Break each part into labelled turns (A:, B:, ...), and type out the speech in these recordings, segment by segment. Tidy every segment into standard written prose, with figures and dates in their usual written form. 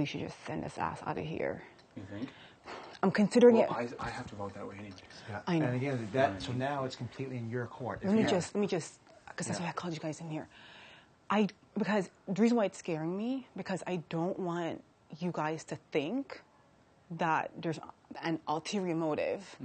A: we should just send this ass out of here.
B: You think?
A: I'm considering it.
B: I have to vote that way anyways.
C: Yeah.
A: I know.
C: And again, so now it's completely in your court.
A: Let me just, because that's why I called you guys in here. Because the reason why it's scaring me, because I don't want you guys to think that there's an ulterior motive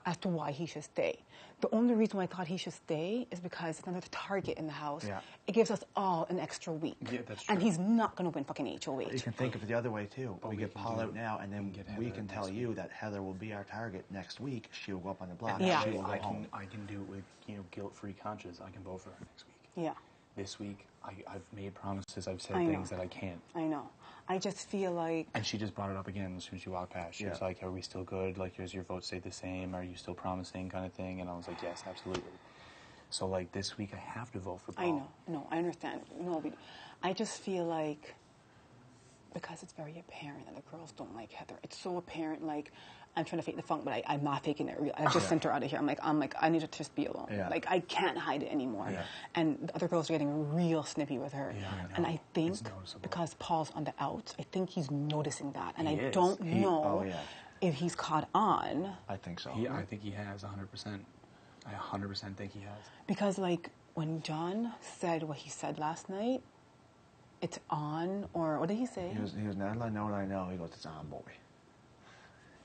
A: as to why he should stay. The only reason why I thought he should stay is because it's another target in the house. Yeah. It gives us all an extra week.
B: Yeah, that's true.
A: And he's not going to win fucking HOH.
C: You can think of it the other way, too. We get Paul out now, and then we can tell you that Heather will be our target next week. She'll go up on the block.
A: Yeah.
C: She will go home.
B: I can do it with, guilt-free conscience. I can vote for her next week.
A: Yeah.
B: This week, I've made promises. I've said things that I can't.
A: I know. I just feel like...
B: And she just brought it up again as soon as she walked past. She was like, are we still good? Like, does your vote stay the same? Are you still promising kind of thing? And I was like, yes, absolutely. So, like, this week I have to vote for Paul.
A: I know. No, I understand. No, I just feel like... Because it's very apparent that the girls don't like Heather. It's so apparent, like... I'm trying to fake the funk, but I'm not faking it. I just sent her out of here. I'm like, I need to just be alone. Yeah. Like, I can't hide it anymore. Yeah. And the other girls are getting real snippy with her. Yeah, and I think because Paul's on the outs, I think he's noticing that. And I don't know if he's caught on.
C: I think so.
B: I think he has 100%. I 100% think he has.
A: Because, like, when John said what he said last night, it's on, or what did he say?
C: He was now I know what I know. He goes, it's on, boy.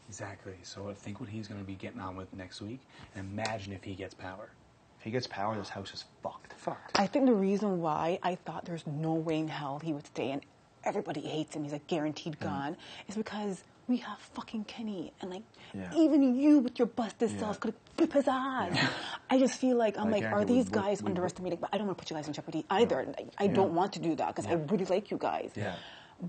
B: Exactly. So I think what he's going to be getting on with next week, and imagine if he gets power.
C: If he gets power, this house is fucked.
A: I think the reason why I thought there's no way in hell he would stay and everybody hates him, he's like guaranteed gone, is because we have fucking Kenny. And like, even you with your busted self could whip his ass. Yeah. I just feel like, I'm like, are these guys underestimating? But I don't want to put you guys in jeopardy either. No. I don't want to do that because I really like you guys. Yeah.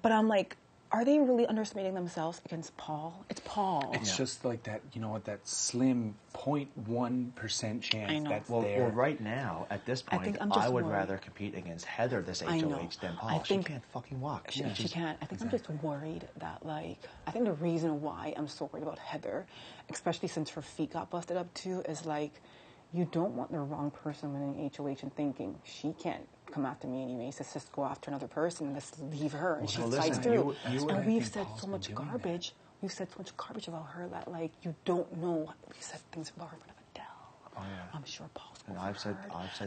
A: But I'm like, are they really underestimating themselves against Paul? It's Paul.
B: It's just like that, that slim 0.1% chance that's there.
C: Well, right now, at this point, I would rather compete against Heather this HOH than Paul. She can't fucking walk.
A: She can't. I think I'm just worried that, like, I think the reason why I'm so worried about Heather, especially since her feet got busted up too, is like, you don't want the wrong person winning HOH and thinking, she can't come after me anyway, so let's just go after another person and let's leave her, and she fights through. And we've said so much garbage. We've said so much garbage about her that, like, you don't know. We've said things about her in front of Adele. Oh, yeah. I'm sure Paul's
C: and I've said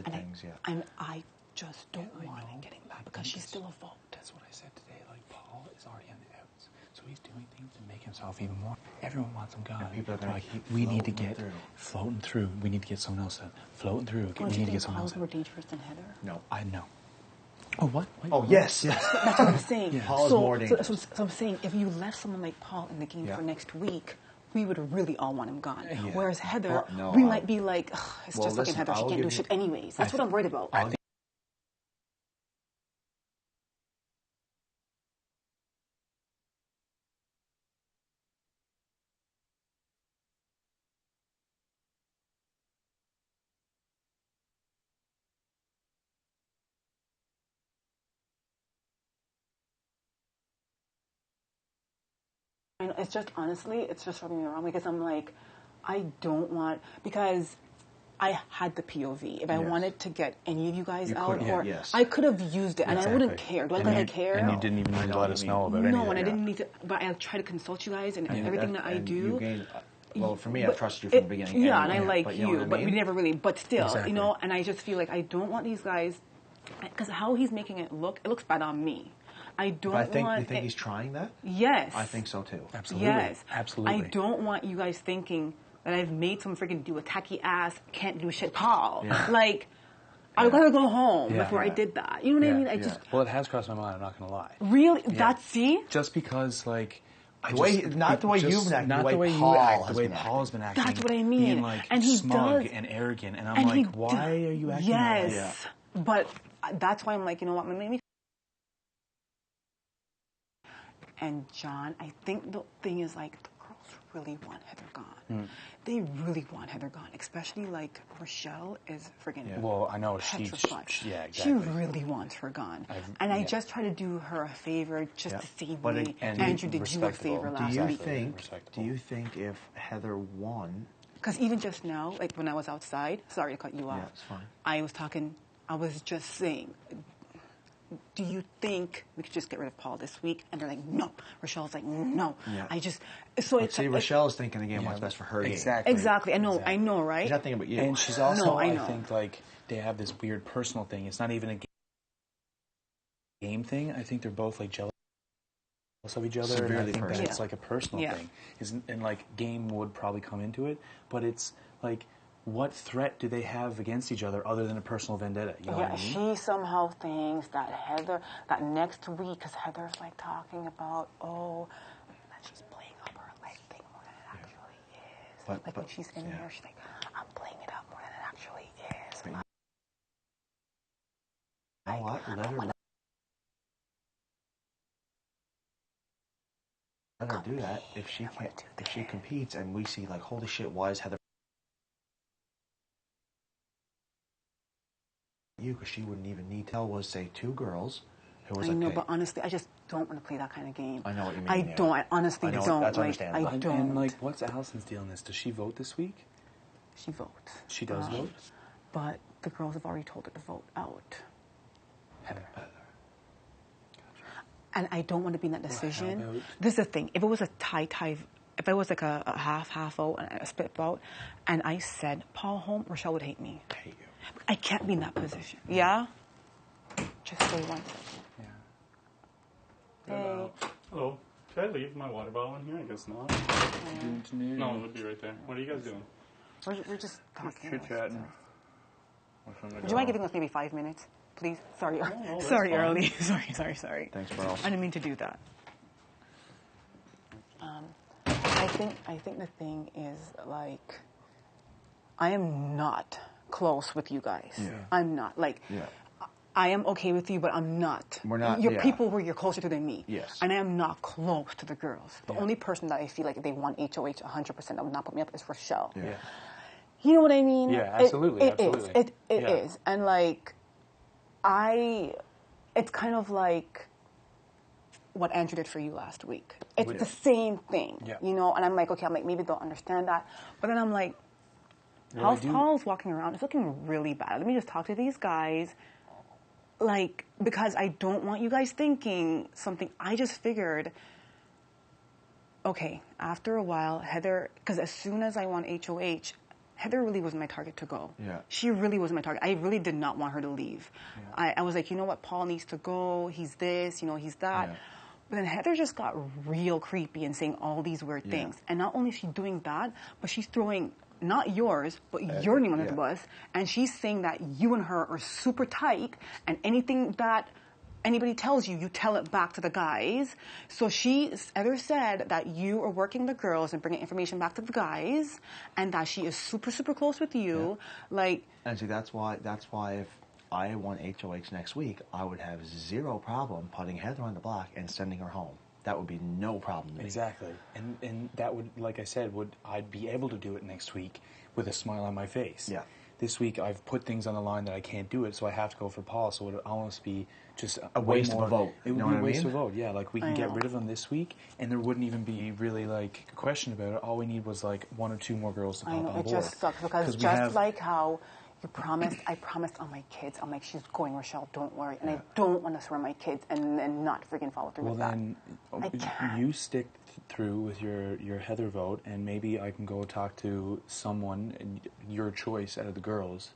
C: things,
A: And I just don't want it getting back because she's still a vote.
B: That's what I said today. Like, Paul is already on the outs, so he's doing things to make himself even more. Everyone wants him gone. And people are like, we need to get floating through. We need to get someone else floating through. We need to get someone else.
A: Paul's more dangerous than Heather?
B: No, I know. Oh, what? Wait,
C: oh, yes.
A: That's what I'm saying.
C: Paul is more dangerous.
A: So I'm saying, if you left someone like Paul in the game for next week, we would really all want him gone. Yeah. Whereas Heather, we might be like, it's just fucking Heather. She can't do shit anyways. That's what I'm worried about. It's just, honestly, it's just rubbing me wrong because I'm like, I don't want, because I had the POV. If I wanted to get any of you guys out, I could have used it, and I wouldn't care. Do I think I care?
B: And you didn't even need to let us know about it.
A: No, and I didn't need to, but I try to consult you guys and everything that I do.
C: Well, for me, I've trusted you from the beginning.
A: Yeah, and I like you, but we never really, but still, and I just feel like I don't want these guys, because how he's making it looks bad on me. I don't want...
C: You think he's trying that?
A: Yes.
C: I think so, too.
B: Absolutely.
A: Yes.
B: Absolutely.
A: I don't want you guys thinking that I've made some freaking do a tacky ass, can't do shit Paul. Yeah. Like, I gotta go home before I did that. You know what I mean? I just...
B: Well, it has crossed my mind, I'm not gonna lie.
A: Really? That's, see?
B: Just because, like...
C: Not the way you've acted,
B: not the way you act, the way Paul's been acting.
A: That's what I mean.
B: Being, like, and he smug and arrogant. And I'm like, why are you acting like that?
A: Yes. But that's why I'm like, you know what, maybe... And John, I think the thing is, like, the girls really want Heather gone. They really want Heather gone, especially, like, Rochelle is freaking
B: Well, I know
A: petrified.
B: Exactly.
A: She really wants her gone. I just try to do her a favor just the same way Andrew did you a favor last week.
C: Do you think if Heather won...
A: Because even just now, like, when I was outside, sorry to cut you off.
C: Yeah, it's fine.
A: I was just saying... do you think we could just get rid of Paul this week? And they're like, no. Rochelle's like, no.
C: Yeah.
A: See,
C: Rochelle's thinking again what's best for her.
A: Exactly. I know, right?
C: She's not thinking about you.
B: And she's also, I think, like, they have this weird personal thing. It's not even a game thing. I think they're both, like, jealous of each other.
C: Severely
B: and I think
C: personal.
B: that it's, like, a personal thing. And, like, game would probably come into it. But it's, like, what threat do they have against each other other than a personal vendetta? You know what I mean?
A: She somehow thinks that that next week, because Heather's, like, talking about, that she's playing up her leg thing more than it actually is. But when she's in there, she's like, I'm playing it up more than it actually is.
C: You know what? Let her do that. If she competes and we see, like, holy shit, why is Heather you? Because she wouldn't even need to tell was, say, two girls who was
A: but honestly, I just don't want to play that kind of game.
C: I know what you mean.
A: I honestly don't.
C: That's understandable.
A: I don't.
B: And, like, what's Allison's deal in this? Does she vote this week?
A: She votes.
B: She does vote?
A: But the girls have already told her to vote out.
B: Heather.
A: And I don't want to be in that decision.
B: Well,
A: this is the thing. If it was a tie, if it was like a half vote, and a split vote, and I said Paul home, Rochelle would hate me.
B: I hate you.
A: I can't be in that position. Yeah? Just stay 1 second.
B: Yeah.
A: Hey.
D: Hello. Should I leave my water bottle in here? I guess not. No, it would be right there. What are you guys doing?
A: We're just talking.
D: Chit-chatting.
A: Would you mind giving us maybe 5 minutes, please? Sorry,
D: No,
A: sorry,
D: fine.
A: early. Sorry.
C: Thanks, bro.
A: I didn't mean to do that. I think the thing is, like, I am not close with you guys.
C: Yeah.
A: I'm not. Like, I am okay with you, but I'm not.
C: We're not.
A: You're people where you're closer to than me.
C: Yes.
A: And I am not close to the girls. The only person that I feel like they want HOH 100% that would not put me up is Rochelle.
C: Yeah.
A: You know what I mean?
B: Yeah, absolutely.
A: It is. And, like, it's kind of like what Andrew did for you last week. It's the same thing, you know? And I'm like, okay, maybe they'll understand that. But then I'm like, how's Paul's walking around? It's looking really bad. Let me just talk to these guys. Like, because I don't want you guys thinking something. I just figured, okay, after a while, Heather, because as soon as I won HOH, Heather really was my target to go.
C: Yeah.
A: She really was my target. I really did not want her to leave. Yeah. I was like, you know what, Paul needs to go. He's this, you know, he's that. Yeah. But then Heather just got real creepy and saying all these weird things. And not only is she doing that, but she's throwing not yours, but your name under the bus. And she's saying that you and her are super tight, and anything that anybody tells you, you tell it back to the guys. So Heather said that you are working the girls and bringing information back to the guys, and that she is super, super close with you. Like,
C: and see, that's why if I won HOH next week, I would have zero problem putting Heather on the block and sending her home. That would be no problem to me.
B: Exactly. And that would, like I said, I'd be able to do it next week with a smile on my face. Yeah. This week I've put things on the line that I can't do it, so I have to go for Paul. So it would almost be just
C: a waste of a vote.
B: It would be a waste of a vote. Yeah, like we can get rid of them this week, and there wouldn't even be really like a question about it. All we need was like 1 or 2 more girls to pop on board.
A: It just sucks because just like how you promised, I promised on my kids. I'm like, she's going, Rochelle, don't worry. And I don't want to swear my kids and not freaking follow through with that.
B: Well, then you stick through with your Heather vote, and maybe I can go talk to someone, your choice out of the girls.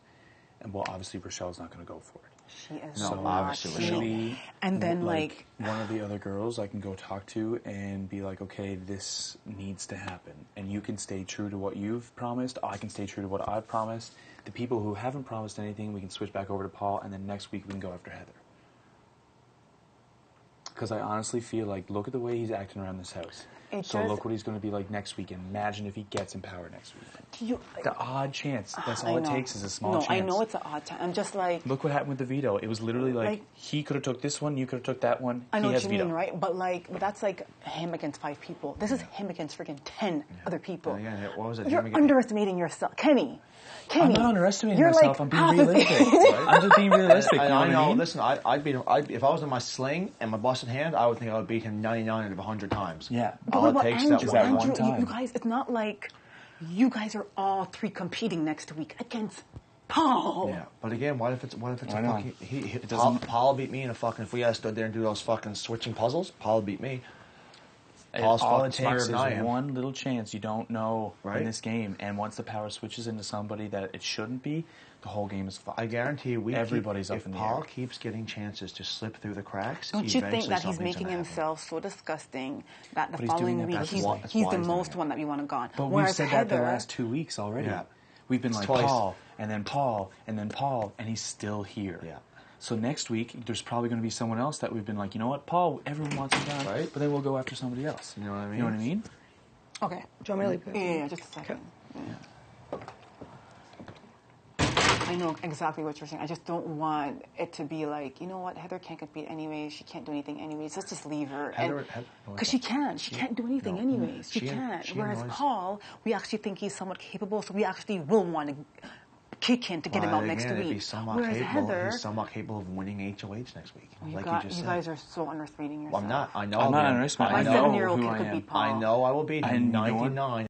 B: And, well, obviously Rochelle's not going to go for it.
A: She is
C: no, obviously
B: maybe
A: and then
B: like one of the other girls I can go talk to and be like, okay, this needs to happen, and you can stay true to what you've promised. I can stay true to what I've promised. The people who haven't promised anything, we can switch back over to Paul, and then next week we can go after Heather. Because I honestly feel like, look at the way he's acting around this house. Look what he's going to be like next week. Imagine if he gets in power next week. The odd chance. That's all it takes is a small chance.
A: No, I know it's an odd chance. I'm just like...
B: Look what happened with the veto. It was literally like he could have took this one, you could have took that one.
A: I know
B: he has
A: what you
B: veto.
A: mean, right? But that's like him against 5 people. This is him against freaking 10 other people.
C: What was it?
A: You're underestimating yourself. Kenny.
B: I'm not underestimating myself. I'm being realistic. I'm just being realistic.
C: I know. Listen, I'd beat him. If I was in my sling and my busted hand, I would think I would beat him 99 out of 100 times.
B: Yeah.
C: All it takes is that one time.
A: You guys, it's not like you guys are all 3 competing next week against Paul.
C: Yeah, but again, what if it's a fucking
B: It doesn't.
C: Paul beat me in a fucking. If we had stood there and do those fucking switching puzzles, Paul beat me.
B: It
C: Paul's
B: all
C: far tankier than I
B: there's
C: am.
B: one little chance you don't know
C: Right.
B: in this game, and once the power switches into somebody that it shouldn't be, the whole game is fucked.
C: I guarantee you,
B: Everybody's up
C: if
B: in the
C: Paul
B: air.
C: keeps getting chances to slip through the cracks,
A: Don't you think
C: eventually
A: that he's
C: something's
A: making
C: gonna happen.
A: himself so disgusting that the
B: But he's doing
A: following
B: it
A: week
B: purposely.
A: he's
C: why
A: the
C: he's
A: most
C: doing it.
A: one that we want to gone?
B: But we've
A: Whereas
B: said
A: Heather,
B: that the last 2 weeks already.
C: Yeah.
B: We've been
C: It's
B: like
C: twice.
B: Paul, and then Paul, and then Paul, and he's still here.
C: Yeah.
B: So next week, there's probably going to be someone else that we've been like, you know what, Paul, everyone wants him down,
C: Right.
B: but then we'll go after somebody else.
C: You know what I mean?
B: You know what I mean?
A: Okay.
E: Do you want me to leave?
A: Yeah, just a second. Yeah. I know exactly what you're saying. I just don't want it to be like, you know what, Heather can't compete anyways. She can't do anything anyways. Let's just leave her. Because she can't. She can't do anything anyways. She can't. Whereas
C: annoys-
A: Paul, we actually think he's somewhat capable, so we actually will want to kick him to get him out next
C: If
A: week.
C: he's somewhat
A: Whereas
C: capable,
A: Heather,
C: he's somewhat capable of winning HOH next week.
A: you,
C: Like
A: got,
C: you just
A: you
C: said.
A: guys are so understating yourself.
C: Well, I'm not. I know.
B: I'm not
C: I
B: underestimating.
A: My
B: I know
A: 7-year-old
B: who
A: kid
B: I
A: could
B: am.
A: beat Paul.
C: I know I will be
B: And you know what?
C: 99.